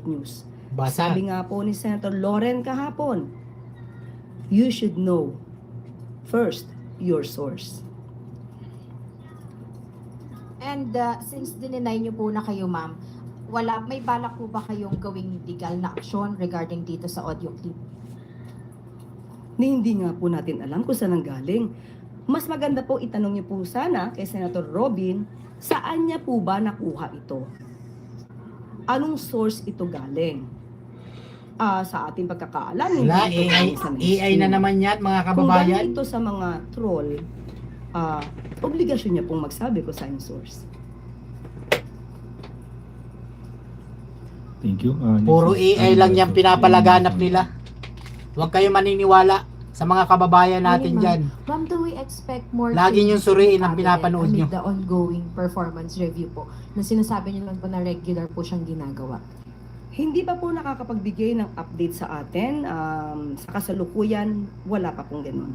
news. Basa. Sabi nga po ni Senator Loren kahapon, you should know first your source. And since dininay niyo po na kayo, ma'am, may balak po ba kayong gawing legal na aksyon regarding dito sa audio clip? Hindi nga po natin alam kung saan ang galing. Mas maganda po itanong niyo po sana kay Senator Robin, saan niya po ba nakuha ito? Anong source ito galing? Sa ating pagkakaalam, Wala, hindi ito galing sa AI mainstream. na naman yan, mga Kung kababayan. galing ito sa mga troll, obligasyon niya pong magsabi kung saan yung source. Thank you. Puro AI lang yan pinapalaganap nila. Huwag kayo maniniwala sa mga kababayan natin Ma'am. dyan. Ma'am, do we expect more Lagi niyong changes in suriin ang cabinet pinapanood niyo. amid the ongoing performance review po na sinasabi niyo naman po na regular po siyang ginagawa? Hindi pa po nakakapagbigay ng update sa atin. Sa kasalukuyan, wala pa pong ganun.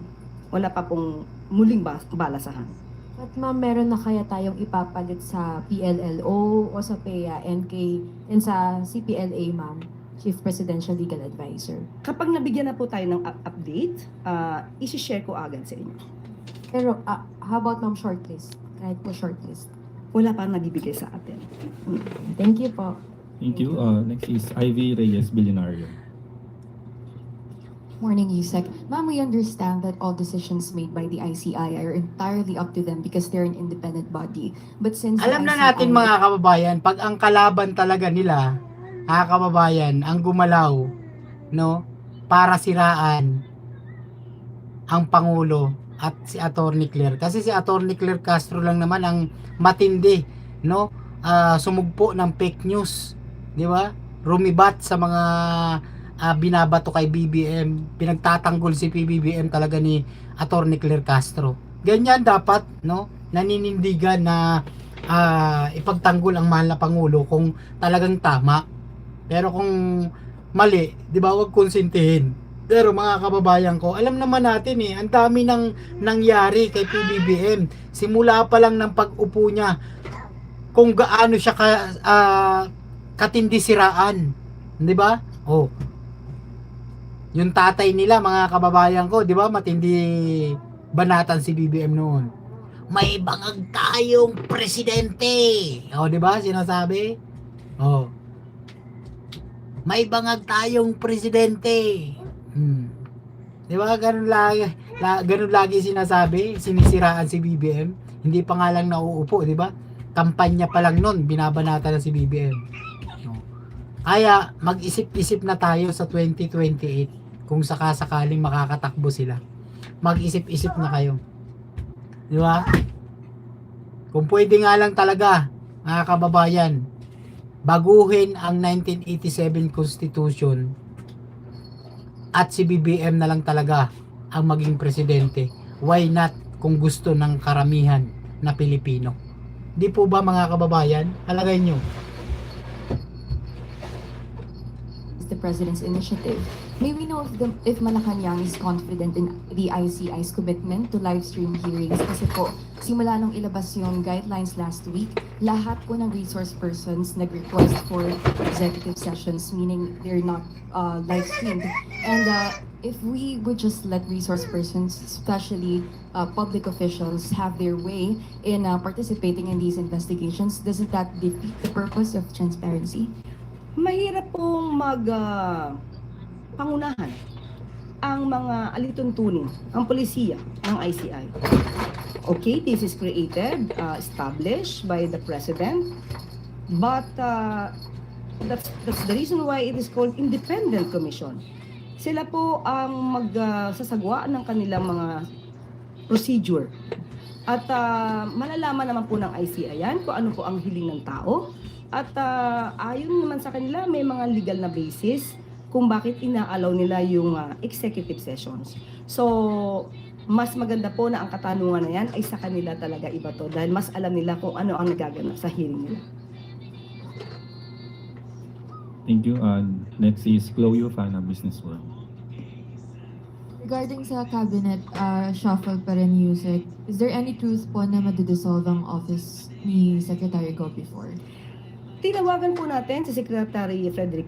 Wala pa pong muling balasahan. At ma'am, meron na kaya tayong ipapalit sa PLLO o sa PEA and sa CPLA, ma'am, Chief Presidential Legal Advisor? Kapag nabigyan na po tayo ng update, isi-share ko agad sa inyo. Pero how about ma'am shortlist? Kahit po shortlist. Wala pa nabibigay sa atin. Thank you po. Thank you. Next is Ivy Reyes Billionario. Morning, Yusek. Ma'am, we understand that all decisions made by the ICI are entirely up to them because they're an independent body. But since Alam the na natin ICI mga kababayan, pag ang kalaban talaga nila, mga kababayan, ang gumalaw, no, para siraan ang Pangulo at si Attorney Claire. Kasi si Attorney Claire Castro lang naman ang matindi, no, sumugpo ng fake news, di ba? Rumibat sa mga binabato kay BBM, pinagtatanggol si PBBM talaga ni Attorney Claire Castro. Ganyan dapat, no, naninindigan na ipagtanggol ang mahal na Pangulo kung talagang tama. Pero kung mali, di ba, wag konsintihin. Pero mga kababayan ko, alam naman natin ang dami nang nangyari kay PBBM. Simula pa lang ng pag-upo niya, kung gaano siya katindi siraan. Di ba? Oh. Yung tatay nila, mga kababayan ko, di ba, matindi banatan si BBM noon. May bangag tayong presidente. O, di ba, sinasabi? Oh. May bangag tayong presidente. Di ba, ganun lagi sinasabi, sinisiraan si BBM. Hindi pa nga lang nauupo, di ba? Kampanya pa lang noon, binabanata na si BBM. Kaya mag-isip-isip na tayo sa 2028 kung sakasakaling makakatakbo sila. Mag-isip-isip na kayo. Di ba? Kung pwede nga lang talaga, mga kababayan, baguhin ang 1987 Constitution at si BBM na lang talaga ang maging presidente. Why not kung gusto ng karamihan na Pilipino? Di po ba mga kababayan? Alagay nyo. the President's initiative. May we know if Malacanang is confident in the ICI's commitment to live stream hearings? Kasi po, simula nung ilabas yung guidelines last week, lahat po ng resource persons nag-request for executive sessions, meaning they're not live streamed. And if we would just let resource persons, especially public officials, have their way in participating in these investigations, doesn't that defeat the purpose of transparency? Mahirap pong pangunahan ang mga alituntunin, ang polisiya ng ICI. Okay, this is created, established by the President, but that's the reason why it is called Independent Commission. Sila po ang magsasagwa ng kanilang mga procedure. At malalaman naman po ng ICI yan kung ano po ang hiling ng tao. At ayon naman sa kanila, may mga legal na basis kung bakit ina-allow nila yung executive sessions. So, mas maganda po na ang katanungan na yan ay sa kanila talaga iba to dahil mas alam nila kung ano ang nagaganap sa hearing nila. Thank you. Next is Chloe Ofana, Business World. Regarding sa cabinet shuffle pa rin, Yusek, is there any truth po na madidissolve ang office ni Secretary Go before? Tinawagan po natin si Secretary Frederick